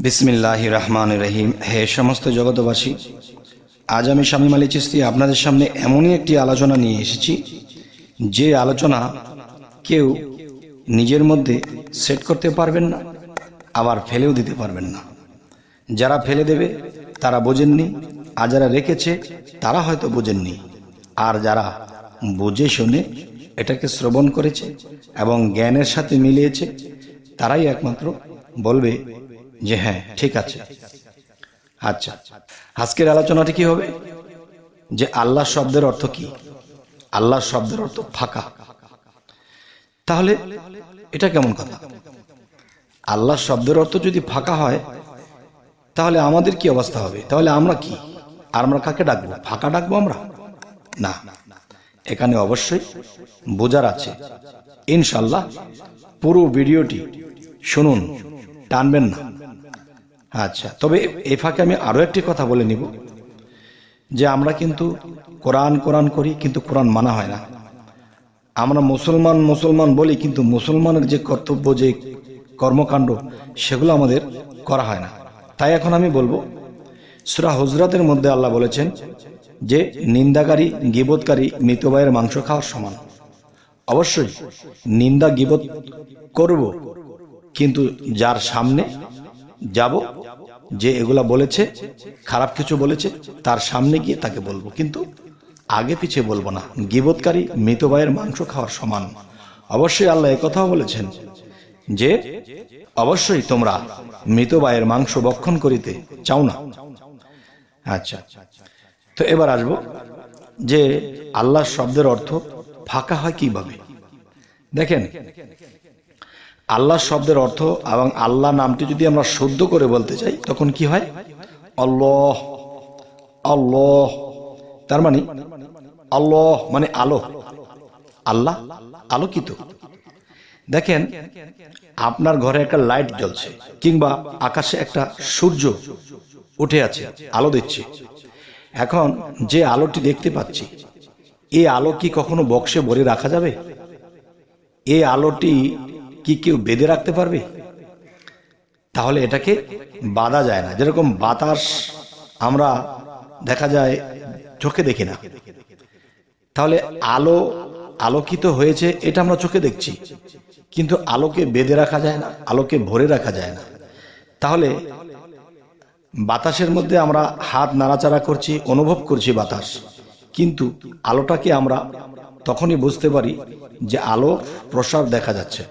বিসমিল্লাহির রহমানির রহিম। হে সমস্ত জগতবাসী, আজ আমি শামীম আলী চিশতি আপনাদের সামনে এমনই একটি আলোচনা নিয়ে এসেছি যে আলোচনা কেউ নিজের মধ্যে সেট করতে পারবেন না, আবার ফেলেও দিতে পারবেন না। যারা ফেলে দেবে তারা বোঝেননি, আর যারা রেখেছে তারা হয়তো বোঝেননি, আর যারা বুঝে শুনে এটাকে শ্রবণ করেছে এবং জ্ঞানের সাথে মিলিয়েছে তারাই একমাত্র বলবে যে হ্যাঁ ঠিক আছে। আচ্ছা, আজকের আলোচনাটি কি হবে যে আল্লাহ শব্দের অর্থ কি? আল্লাহ শব্দের অর্থ ফাঁকা। তাহলে এটা কেমন কথা? আল্লাহ শব্দের অর্থ যদি ফাঁকা হয় তাহলে আমাদের কি অবস্থা হবে? তাহলে আমরা কি? আর আমরা কাকে ডাকবো? ফাঁকা ডাকবো আমরা? না, এখানে অবশ্যই বোঝার আছে। ইনশাআল্লাহ পুরো ভিডিওটি শুনুন, টানবেন না। আচ্ছা, তবে এই ফাঁকে আমি আরো একটি কথা বলে নিব যে আমরা কিন্তু কোরআন কোরআন করি, কিন্তু কোরআন মানা হয় না। আমরা মুসলমান মুসলমান বলি, কিন্তু মুসলমানের যে কর্তব্য, যে কর্মকাণ্ড, সেগুলো আমাদের করা হয় না। তাই এখন আমি বলবো, সূরা হুজরাতের মধ্যে আল্লাহ বলেছেন যে নিন্দাকারী গীবতকারী মৃত ভাইয়ের মাংস খাওয়ার সমান। অবশ্যই নিন্দা গীবত করব, কিন্তু যার সামনে যাব, যে এগুলা বলেছে, খারাপ কিছু বলেছে, তার সামনে গিয়ে তাকে বলবো, কিন্তু আগে পিছিয়ে বলবো না। গীবতকারী মৃত ভাইয়ের মাংস খাওয়ার সমান। অবশ্যই আল্লাহ একথাও বলেছেন যে অবশ্যই তোমরা মৃত ভাইয়ের মাংস ভক্ষণ করিতে চাও না। আচ্ছা, তো এবার আসবো যে আল্লাহ শব্দের অর্থ ফাঁকা হয় কিভাবে। দেখেন, আল্লাহ শব্দের অর্থ এবং আল্লাহ নামটি যদি আমরা শুদ্ধ করে বলতে চাই তখন কি হয়? আল্লাহ আল্লাহ, তার মানে আল্লাহ মানে আলো, আল্লাহ আলোকিত। দেখেন, আপনার ঘরে একটা লাইট জ্বলছে, কিংবা আকাশে একটা সূর্য উঠে আছে, আলো দিচ্ছে। এখন যে আলোটি দেখতে পাচ্ছি, এই আলো কি কখনো বক্সে ভরে রাখা যাবে? এই আলোটি কি কেউ বেঁধে রাখতে পারবে? তাহলে এটাকে বাঁধা যায় না। যেরকম বাতাস আমরা দেখা যায় চোখে দেখি না, তাহলে আলো আলোকিত হয়েছে এটা আমরা চোখে দেখছি, কিন্তু আলোকে বেঁধে রাখা যায় না, আলোকে ভরে রাখা যায় না। তাহলে বাতাসের মধ্যে আমরা হাত নাড়াচাড়া করছি, অনুভব করছি বাতাস, কিন্তু আলোটাকে আমরা তখনই বুঝতে পারি যে আলো প্রসার দেখা যাচ্ছে,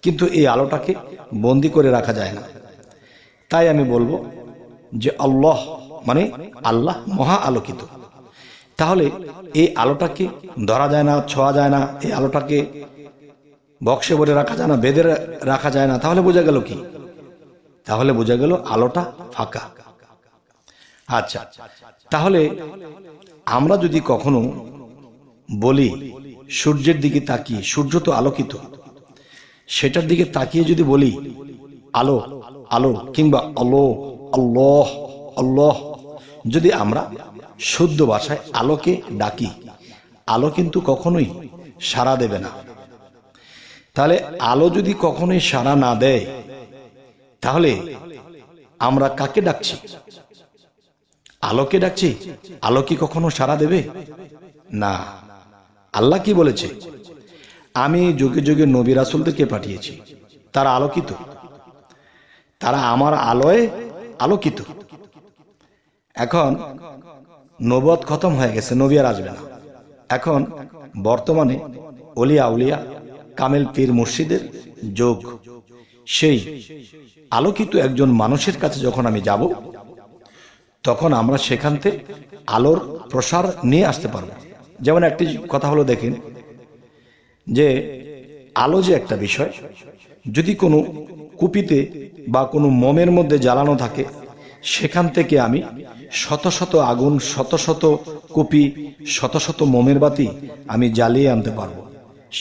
কিন্তু এই আলোটাকে বন্দি করে রাখা যায় না। তাই আমি বলবো যে আল্লাহ মানে আল্লাহ মহা আলোকিত। তাহলে এই আলোটাকে ধরা যায় না, ছোঁয়া যায় না, এই আলোটাকে বক্সে ভরে রাখা যায় না, বেঁধে রাখা যায় না। তাহলে বোঝা গেল কি? তাহলে বোঝা গেল আলোটা ফাঁকা। আচ্ছা, তাহলে আমরা যদি কখনো বলি সূর্যের দিকে তাকিয়ে, সূর্য তো আলোকিত, সেটার দিকে তাকিয়ে যদি বলি আলো আলো কিংবা আলো আল্লাহ আল্লাহ, যদি আমরা শুদ্ধ ভাষায় আলোকে ডাকি, আলো কিন্তু কখনোই সাড়া দেবে না। তাহলে আলো যদি কখনোই সাড়া না দেয়, তাহলে আমরা কাকে ডাকছি? আলোকে ডাকছি। আলো কি কখনো সাড়া দেবে? না। আল্লাহ কি বলেছে? আমি যুগে যুগে নবী রাসূলদেরকে পাঠিয়েছি, তারা আলোকিত, তারা আমার আলোয় আলোকিত। এখন নবুয়ত খতম হয়ে গেছে, নবী আর আসবে না। এখন বর্তমানে ওলিয়া উলিয়া কামেল পীর মুর্শিদের যুগ। সেই আলোকিত একজন মানুষের কাছে যখন আমি যাব, তখন আমরা সেখান থেকে আলোর প্রসার নিয়ে আসতে পারবো। যেমন একটি কথা হলো, দেখেন যে আলো যে একটা বিষয়, যদি কোনো কুপিতে বা কোনো মোমের মধ্যে জ্বালানো থাকে, সেখান থেকে আমি শত শত আগুন, শত শত কুপি, শত শত মোমের বাতি আমি জ্বালিয়ে আনতে পারবো,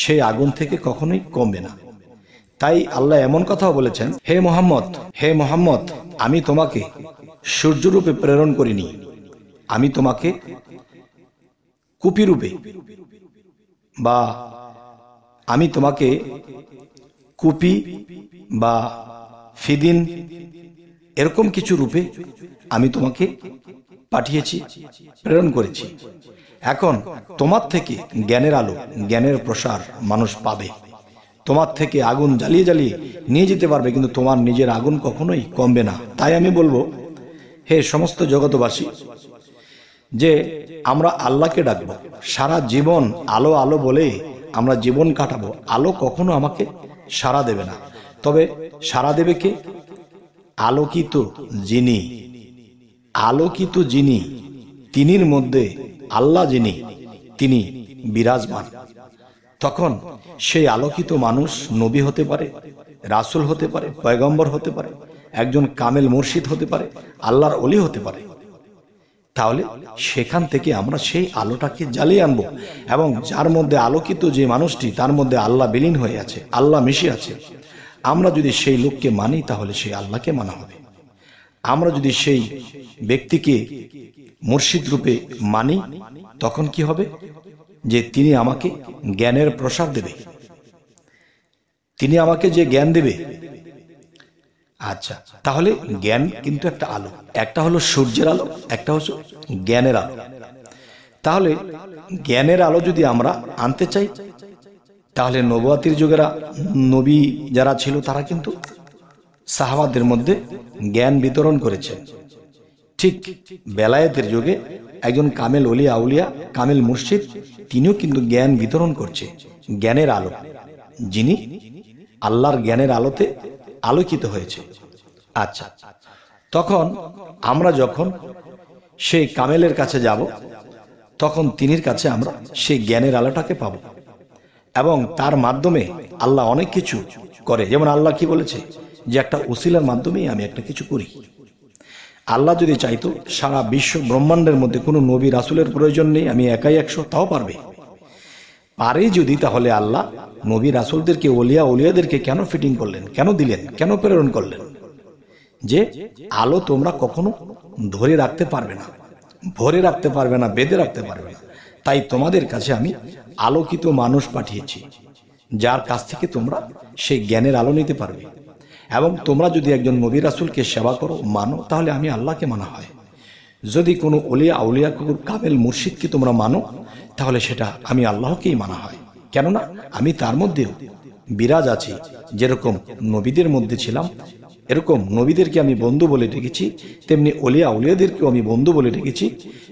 সেই আগুন থেকে কখনোই কমবে না। তাই আল্লাহ এমন কথাও বলেছেন, হে মোহাম্মদ, হে মোহাম্মদ, আমি তোমাকে সূর্যরূপে প্রেরণ করিনি, আমি তোমাকে কুপিরূপে, বা আমি তোমাকে কুপি বা ফিদিন এরকম কিছু রূপে আমি তোমাকে পাঠিয়েছি, প্রেরণ করেছি। এখন তোমার থেকে জ্ঞানের আলো, জ্ঞানের প্রসার মানুষ পাবে। তোমার থেকে আগুন জ্বালিয়ে জ্বালিয়ে নিয়ে যেতে পারবে, কিন্তু তোমার নিজের আগুন কখনোই কমবে না। তাই আমি বলবো, হে সমস্ত জগতবাসী, যে আমরা আল্লাহকে ডাকবো। সারা জীবন আলো আলো বলে আমরা জীবন কাটাবো, আলো কখনো আমাকে সাড়া দেবে না। তবে সাড়া দেবে কে? আলোকিত যিনি, আলোকিত যিনি, তিনির মধ্যে আল্লাহ যিনি, তিনি বিরাজমান। তখন সেই আলোকিত মানুষ নবী হতে পারে, রাসূল হতে পারে, পয়গম্বর হতে পারে, একজন কামেল মুর্শিদ হতে পারে, আল্লাহর ওলি হতে পারে। তাহলে সেখান থেকে আমরা সেই আলোটাকে জ্বালিয়ে আনবো, এবং যার মধ্যে আলোকিত যে মানুষটি, তার মধ্যে আল্লাহ বিলীন হয়ে আছে, আল্লাহ মিশে আছে। আমরা যদি সেই লোককে মানি, তাহলে সেই আল্লাহকে মানা হবে। আমরা যদি সেই ব্যক্তিকে মুর্শিদ রূপে মানি, তখন কি হবে? যে তিনি আমাকে জ্ঞানের প্রসার দেবে, তিনি আমাকে যে জ্ঞান দেবে। আচ্ছা, তাহলে জ্ঞান কিন্তু একটা আলো, একটা হলো সূর্যের আলো, একটা হচ্ছে জ্ঞানের আলো। তাহলে জ্ঞানের আলো যদি আমরা আনতে চাই, তাহলে নবুয়াতির যুগেরা নবী যারা ছিল তারা কিন্তু সাহাবাদের মধ্যে জ্ঞান বিতরণ করেছে। ঠিক বেলায়েতের যুগে একজন কামেল ওলি আউলিয়া, কামেল মুর্শিদ, তিনিও কিন্তু জ্ঞান বিতরণ করছে, জ্ঞানের আলো, যিনি আল্লাহর জ্ঞানের আলোতে আলোকিত হয়েছে। আচ্ছা, তখন আমরা যখন সেই কামেলের কাছে যাব, তখন তিনির কাছে আমরা সেই জ্ঞানের আলোটাকে পাব, এবং তার মাধ্যমে আল্লাহ অনেক কিছু করে। যেমন আল্লাহ কি বলেছে, যে একটা উসিলার মাধ্যমেই আমি একটা কিছু করি। আল্লাহ যদি চাইতো সারা বিশ্ব ব্রহ্মাণ্ডের মধ্যে কোনো নবী রাসূলের প্রয়োজন নেই, আমি একাই 100, তাও পারবে। পারে যদি, তাহলে আল্লাহ নবী রাসূলদেরকে, ওলিয়া ওলিয়াদেরকে কেন ফিটিং করলেন, কেন দিলেন, কেন প্রেরণ করলেন? যে আলো তোমরা কখনো ধরে রাখতে পারবে না, ভরে রাখতে পারবে না, বেঁধে রাখতে পারবে না। তাই তোমাদের কাছে আমি আলোকিত মানুষ পাঠিয়েছি, যার কাছ থেকে তোমরা সেই জ্ঞানের আলো নিতে পারবে। এবং তোমরা যদি একজন নবী রাসূলকে সেবা করো, মানো, তাহলে আমি আল্লাহকে মানা হয়। যদি কোনো ওলিয়া আউলিয়া, কামেল মুর্শিদকে তোমরা মানো, তাহলে সেটা আমি আল্লাহকেই মানা হয়। কেননা আমি তার মধ্যেও বিরাজ আছি। যেরকম নবীদের মধ্যে ছিলাম, এরকম নবীদেরকে আমি বন্ধু বলে ডেকেছি, তেমনি ওলিয়া আউলিয়াদেরকেও আমি বন্ধু বলে ডেকেছি।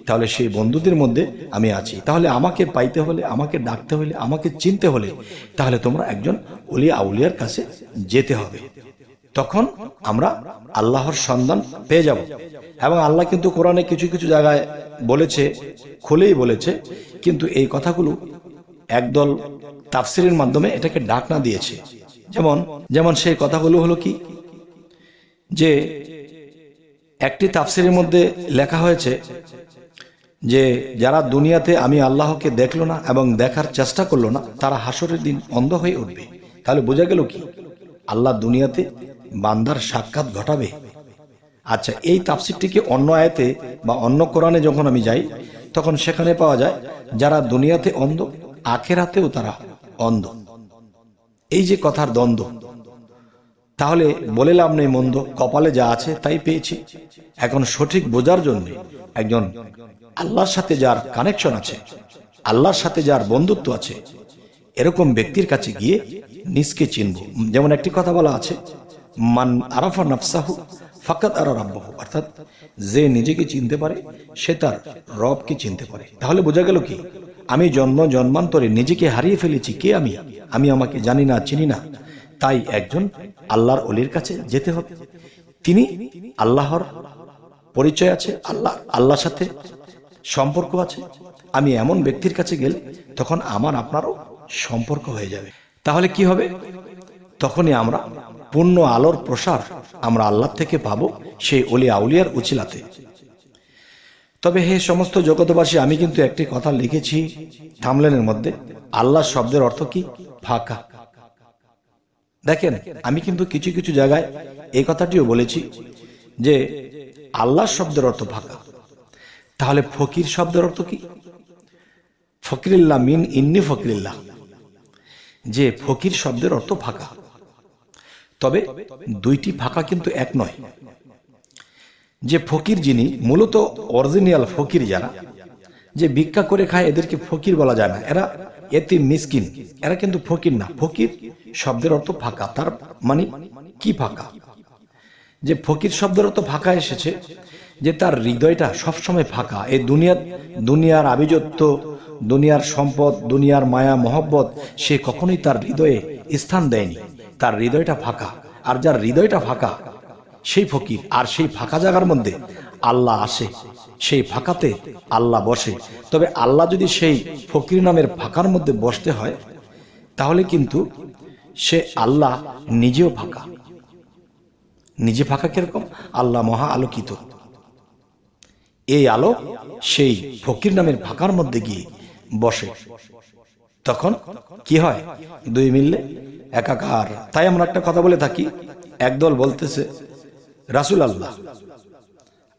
তাহলে সেই বন্ধুদের মধ্যে আমি আছি। তাহলে আমাকে পাইতে হলে, আমাকে ডাকতে হলে, আমাকে চিনতে হলে, তাহলে তোমরা একজন ওলিয়া আউলিয়ার কাছে যেতে হবে। তখন আমরা আল্লাহর সন্ধান পেয়ে যাব। এবং আল্লাহ কিন্তু কোরআনে কিছু কিছু জায়গায় বলেছে, খুলেই বলেছে, কিন্তু এই কথাগুলো একদল তাফসিরের মাধ্যমে এটাকে ডাকনা দিয়েছে। যেমন সেই কথাগুলো হলো কি, যে একটি তাফসিরের মধ্যে লেখা হয়েছে যে যারা দুনিয়াতে আমি আল্লাহকে দেখলো না এবং দেখার চেষ্টা করলো না, তারা হাসরের দিন অন্ধ হয়ে উঠবে। তাহলে বোঝা গেল কি, আল্লাহ দুনিয়াতে বান্দার সাক্ষাৎ ঘটাবে। আচ্ছা, এই তাফসিরটিকে অন্য আয়াতে বা অন্য কোরআনে যখন আমি যাই, তখন সেখানে পাওয়া যায় যারা দুনিয়াতে অন্ধ, আখিরাতেও তারা অন্ধ। এই যে কথার দ্বন্দ্ব, তাহলে বলে লাভ নেই, মন্দ কপালে যা আছে তাই পেয়েছি। এখন সঠিক বোঝার জন্য একজন আল্লাহর সাথে যার কানেকশন আছে, আল্লাহর সাথে যার বন্ধুত্ব আছে, এরকম ব্যক্তির কাছে গিয়ে নিজকে চিনব। যেমন একটি কথা বলা আছে, মান আরাফা নাফসাহু ফাকাত আরা রাব্বাহু, অর্থাৎ যে নিজেকে চিনতে পারে সে তার রবকে চিনতে পারে। তাহলে বোঝা গেল কি, আমি জন্মান্তরে নিজেকে হারিয়ে ফেলেছি। কে আমি আমাকে জানি না, চিনি না। তাই একজন আল্লাহর ওলির কাছে যেতে হবে। তিনি আল্লাহর পরিচয় আছে, আল্লাহর সাথে সম্পর্ক আছে। আমি এমন ব্যক্তির কাছে গেলে তখন আমার আপনারও সম্পর্ক হয়ে যাবে। তাহলে কি হবে? তখনই আমরা পূর্ণ আলোর প্রসার আমরা আল্লাহ থেকে পাবো, সেই ওলি আউলিয়ার উছিলাতে। তবে হে সমস্ত জগতবাসী, আমি কিন্তু একটি কথা লিখেছি থামলেনের মধ্যে, আল্লাহ শব্দের অর্থ কি? ফাঁকা। দেখেন, আমি কিন্তু কিছু কিছু জায়গায় এই কথাটিও বলেছি যে আল্লাহ শব্দের অর্থ ফাঁকা। তাহলে ফকির শব্দের অর্থ কি? ফকিরিল্লাহ মিন ইন্নি ফকিরিল্লাহ, যে ফকির শব্দের অর্থ ফাঁকা। তবে দুইটি ফাঁকা কিন্তু এক নয়। যে ফকির যিনি মূলত অরিজিনাল ফকির যারা যে ভিক্ষা করে খায় এদেরকে ফকির বলা যায় না, এরা এতিম মিসকিন, এরা কিন্তু ফকির না। ফকির শব্দের অর্থ ফাঁকা। তার মানে কি ফাঁকা? যে ফকির শব্দের অর্থ ফাঁকা এসেছে যে তার হৃদয়টা সবসময় ফাঁকা। এই দুনিয়ার আভিজাত্য, দুনিয়ার সম্পদ, দুনিয়ার মায়া মহব্বত সে কখনোই তার হৃদয়ে স্থান দেয়নি। তার হৃদয়টা ফাঁকা। আর যার হৃদয়টা ফাঁকা সেই ফকির। আর সেই ফাঁকা জায়গার মধ্যে আল্লাহ আসে, সেই ফাঁকাতে আল্লাহ বসে। তবে আল্লাহ যদি সেই ফকির নামের ফাঁকার মধ্যে বসতে হয় তাহলে কিন্তু সে আল্লাহ নিজেও ফাঁকা। নিজে ফাঁকা কিরকম? আল্লাহ মহা আলোকিত। এই আলো সেই ফকির নামের ফাঁকার মধ্যে গিয়ে বসে, তখন কি হয়? দুই মিললে একাকার। তাই আমরা একটা কথা বলে থাকি, একদল বলতেছে রাসূল আল্লাহ,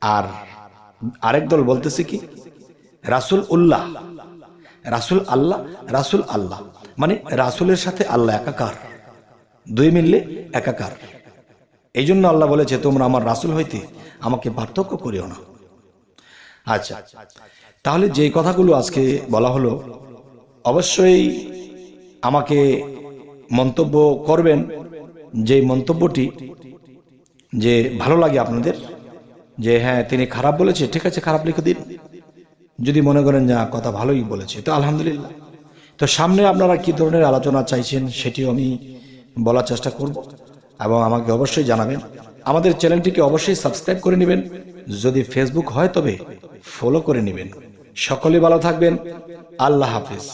আর আরেক দল বলতেছে কি রাসূল উল্লাহ। রাসূল আল্লাহ, রাসূল আল্লাহ, মানে রাসূলের সাথে আল্লাহ একাকার, দুই মিললে একাকার। এই জন্য আল্লাহ বলেছে তোমরা আমার রাসূল হইতে আমাকে পার্থক্য করিও না। আচ্ছা, তাহলে যে কথাগুলো আজকে বলা হলো অবশ্যই আমাকে মন্তব্য করবেন, যে মন্তব্যটি যে ভালো লাগে আপনাদের, যে হ্যাঁ তিনি খারাপ বলেছে, ঠিক আছে খারাপ লিখে দিন। যদি মনে করেন যে কথা ভালোই বলেছে তো আলহামদুলিল্লাহ। তো সামনে আপনারা কি ধরনের আলোচনা চাইছেন সেটিও আমি বলার চেষ্টা করব, এবং আমাকে অবশ্যই জানাবেন। আমাদের চ্যানেলটিকে অবশ্যই সাবস্ক্রাইব করে নেবেন, যদি ফেসবুক হয় তবে ফলো করে নেবেন। সকলে ভালো থাকবেন। আল্লাহ হাফেজ।